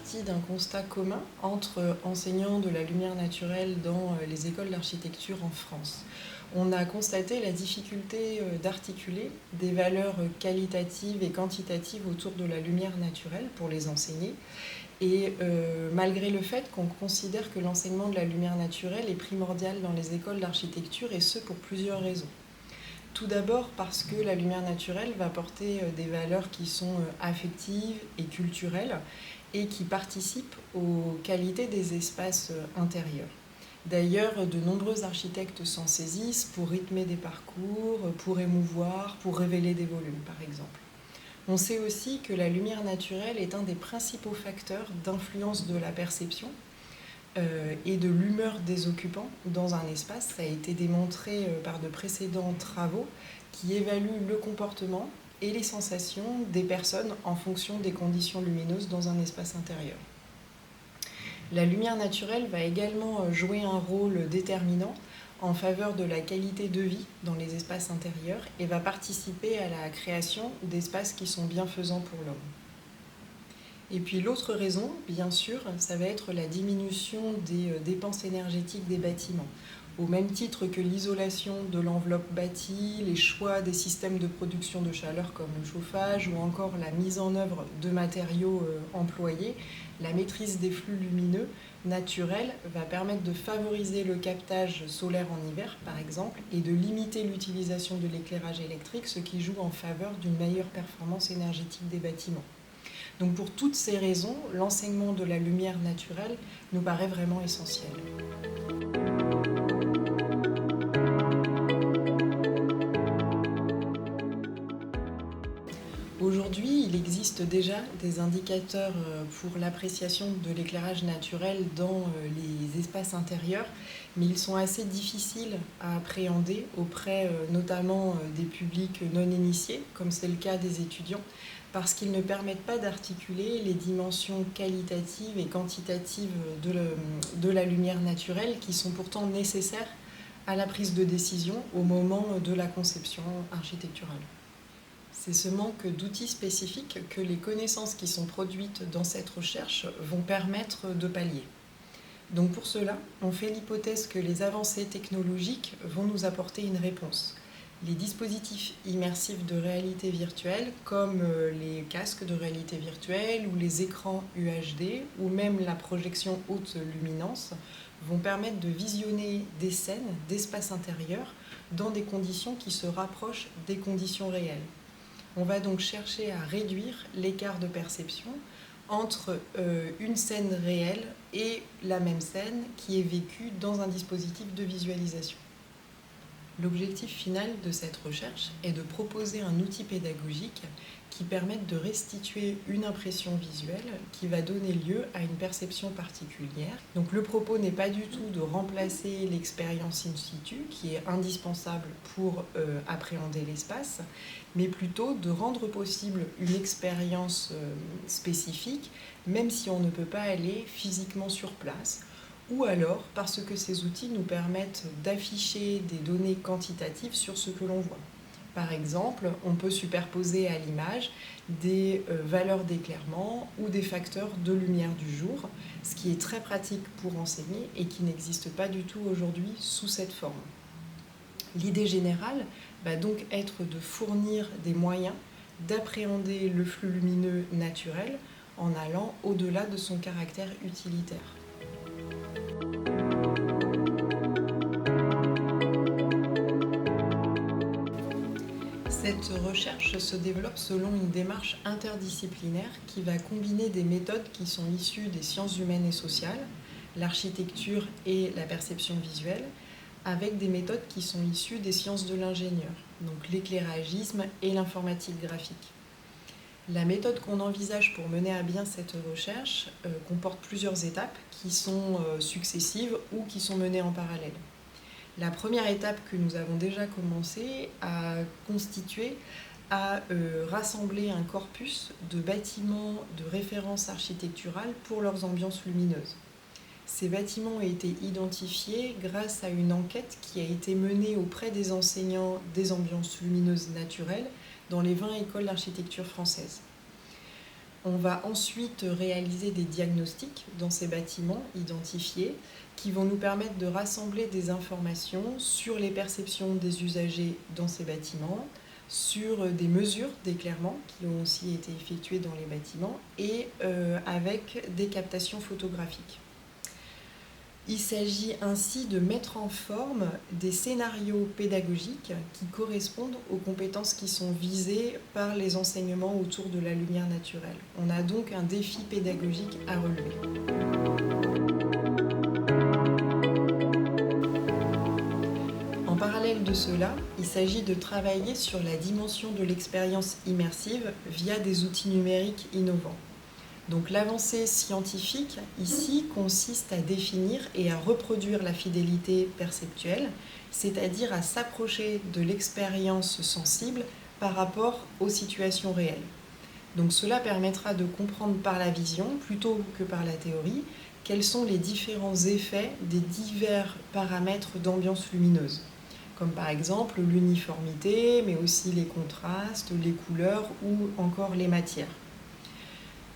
parti d'un constat commun entre enseignants de la lumière naturelle dans les écoles d'architecture en France. On a constaté la difficulté d'articuler des valeurs qualitatives et quantitatives autour de la lumière naturelle pour les enseigner. Et malgré le fait qu'on considère que l'enseignement de la lumière naturelle est primordial dans les écoles d'architecture, et ce pour plusieurs raisons. Tout d'abord parce que la lumière naturelle va porter des valeurs qui sont affectives et culturelles et qui participent aux qualités des espaces intérieurs. D'ailleurs, de nombreux architectes s'en saisissent pour rythmer des parcours, pour émouvoir, pour révéler des volumes par exemple. On sait aussi que la lumière naturelle est un des principaux facteurs d'influence de la perception et de l'humeur des occupants dans un espace. Ça a été démontré par de précédents travaux qui évaluent le comportement et les sensations des personnes en fonction des conditions lumineuses dans un espace intérieur. La lumière naturelle va également jouer un rôle déterminant en faveur de la qualité de vie dans les espaces intérieurs et va participer à la création d'espaces qui sont bienfaisants pour l'homme. Et puis l'autre raison, bien sûr, ça va être la diminution des dépenses énergétiques des bâtiments. Au même titre que l'isolation de l'enveloppe bâtie, les choix des systèmes de production de chaleur comme le chauffage ou encore la mise en œuvre de matériaux employés, la maîtrise des flux lumineux naturels va permettre de favoriser le captage solaire en hiver, par exemple, et de limiter l'utilisation de l'éclairage électrique, ce qui joue en faveur d'une meilleure performance énergétique des bâtiments. Donc pour toutes ces raisons, l'enseignement de la lumière naturelle nous paraît vraiment essentiel. Aujourd'hui, il existe déjà des indicateurs pour l'appréciation de l'éclairage naturel dans les espaces intérieurs, mais ils sont assez difficiles à appréhender auprès notamment des publics non initiés, comme c'est le cas des étudiants, parce qu'ils ne permettent pas d'articuler les dimensions qualitatives et quantitatives de la lumière naturelle qui sont pourtant nécessaires à la prise de décision au moment de la conception architecturale. C'est ce manque d'outils spécifiques que les connaissances qui sont produites dans cette recherche vont permettre de pallier. Donc pour cela, on fait l'hypothèse que les avancées technologiques vont nous apporter une réponse. Les dispositifs immersifs de réalité virtuelle, comme les casques de réalité virtuelle ou les écrans UHD, ou même la projection haute luminance, vont permettre de visionner des scènes d'espace intérieur dans des conditions qui se rapprochent des conditions réelles. On va donc chercher à réduire l'écart de perception entre une scène réelle et la même scène qui est vécue dans un dispositif de visualisation. L'objectif final de cette recherche est de proposer un outil pédagogique qui permette de restituer une impression visuelle qui va donner lieu à une perception particulière. Donc le propos n'est pas du tout de remplacer l'expérience in situ qui est indispensable pour appréhender l'espace, mais plutôt de rendre possible une expérience spécifique, même si on ne peut pas aller physiquement sur place, ou alors parce que ces outils nous permettent d'afficher des données quantitatives sur ce que l'on voit. Par exemple, on peut superposer à l'image des valeurs d'éclairement ou des facteurs de lumière du jour, ce qui est très pratique pour enseigner et qui n'existe pas du tout aujourd'hui sous cette forme. L'idée générale va donc être de fournir des moyens d'appréhender le flux lumineux naturel en allant au-delà de son caractère utilitaire. Cette recherche se développe selon une démarche interdisciplinaire qui va combiner des méthodes qui sont issues des sciences humaines et sociales, l'architecture et la perception visuelle, avec des méthodes qui sont issues des sciences de l'ingénieur, donc l'éclairagisme et l'informatique graphique. La méthode qu'on envisage pour mener à bien cette recherche comporte plusieurs étapes qui sont successives ou qui sont menées en parallèle. La première étape que nous avons déjà commencé à constituer à rassembler un corpus de bâtiments de référence architecturale pour leurs ambiances lumineuses. Ces bâtiments ont été identifiés grâce à une enquête qui a été menée auprès des enseignants des ambiances lumineuses naturelles dans les 20 écoles d'architecture françaises. On va ensuite réaliser des diagnostics dans ces bâtiments identifiés qui vont nous permettre de rassembler des informations sur les perceptions des usagers dans ces bâtiments, sur des mesures d'éclairement qui ont aussi été effectuées dans les bâtiments et avec des captations photographiques. Il s'agit ainsi de mettre en forme des scénarios pédagogiques qui correspondent aux compétences qui sont visées par les enseignements autour de la lumière naturelle. On a donc un défi pédagogique à relever. En parallèle de cela, il s'agit de travailler sur la dimension de l'expérience immersive via des outils numériques innovants. Donc l'avancée scientifique ici consiste à définir et à reproduire la fidélité perceptuelle, c'est-à-dire à s'approcher de l'expérience sensible par rapport aux situations réelles. Donc cela permettra de comprendre par la vision, plutôt que par la théorie, quels sont les différents effets des divers paramètres d'ambiance lumineuse, comme par exemple l'uniformité, mais aussi les contrastes, les couleurs ou encore les matières.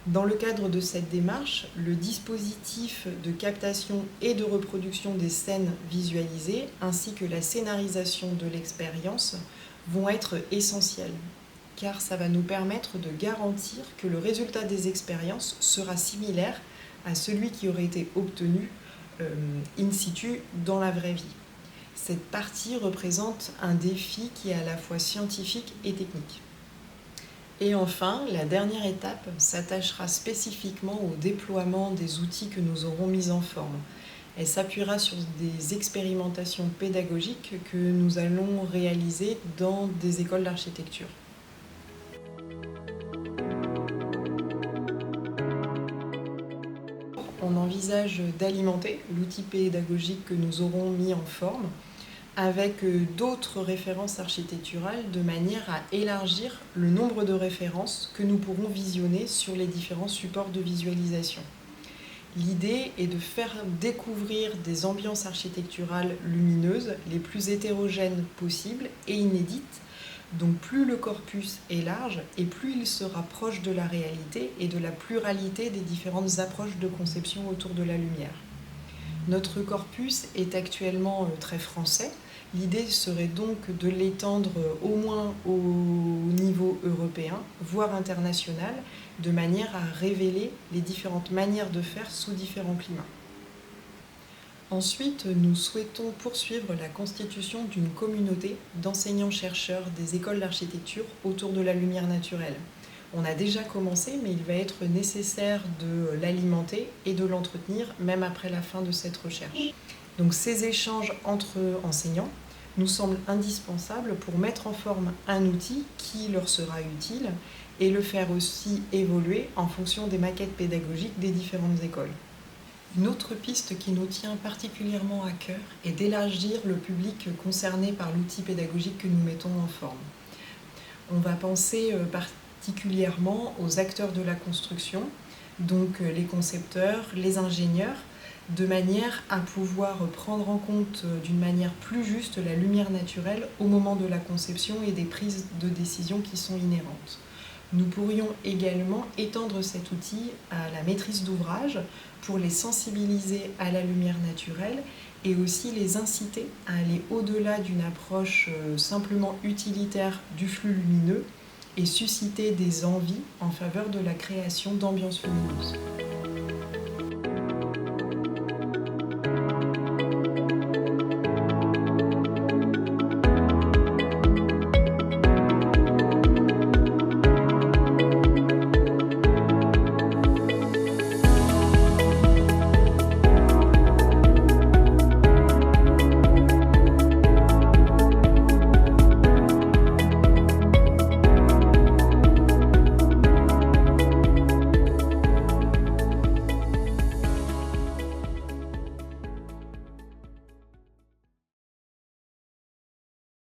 Dans le cadre de cette démarche, le dispositif de captation et de reproduction des scènes visualisées ainsi que la scénarisation de l'expérience vont être essentiels, car ça va nous permettre de garantir que le résultat des expériences sera similaire à celui qui aurait été obtenu in situ dans la vraie vie. Cette partie représente un défi qui est à la fois scientifique et technique. Et enfin, la dernière étape s'attachera spécifiquement au déploiement des outils que nous aurons mis en forme. Elle s'appuiera sur des expérimentations pédagogiques que nous allons réaliser dans des écoles d'architecture. On envisage d'alimenter l'outil pédagogique que nous aurons mis en forme avec d'autres références architecturales de manière à élargir le nombre de références que nous pourrons visionner sur les différents supports de visualisation. L'idée est de faire découvrir des ambiances architecturales lumineuses les plus hétérogènes possibles et inédites. Donc plus le corpus est large et plus il sera proche de la réalité et de la pluralité des différentes approches de conception autour de la lumière. Notre corpus est actuellement très français. L'idée serait donc de l'étendre au moins au niveau européen, voire international, de manière à révéler les différentes manières de faire sous différents climats. Ensuite, nous souhaitons poursuivre la constitution d'une communauté d'enseignants-chercheurs des écoles d'architecture autour de la lumière naturelle. On a déjà commencé, mais il va être nécessaire de l'alimenter et de l'entretenir, même après la fin de cette recherche. Donc ces échanges entre enseignants nous semblent indispensables pour mettre en forme un outil qui leur sera utile et le faire aussi évoluer en fonction des maquettes pédagogiques des différentes écoles. Une autre piste qui nous tient particulièrement à cœur est d'élargir le public concerné par l'outil pédagogique que nous mettons en forme. On va penser particulièrement aux acteurs de la construction, donc les concepteurs, les ingénieurs, de manière à pouvoir prendre en compte d'une manière plus juste la lumière naturelle au moment de la conception et des prises de décision qui sont inhérentes. Nous pourrions également étendre cet outil à la maîtrise d'ouvrage pour les sensibiliser à la lumière naturelle et aussi les inciter à aller au-delà d'une approche simplement utilitaire du flux lumineux et susciter des envies en faveur de la création d'ambiances lumineuses.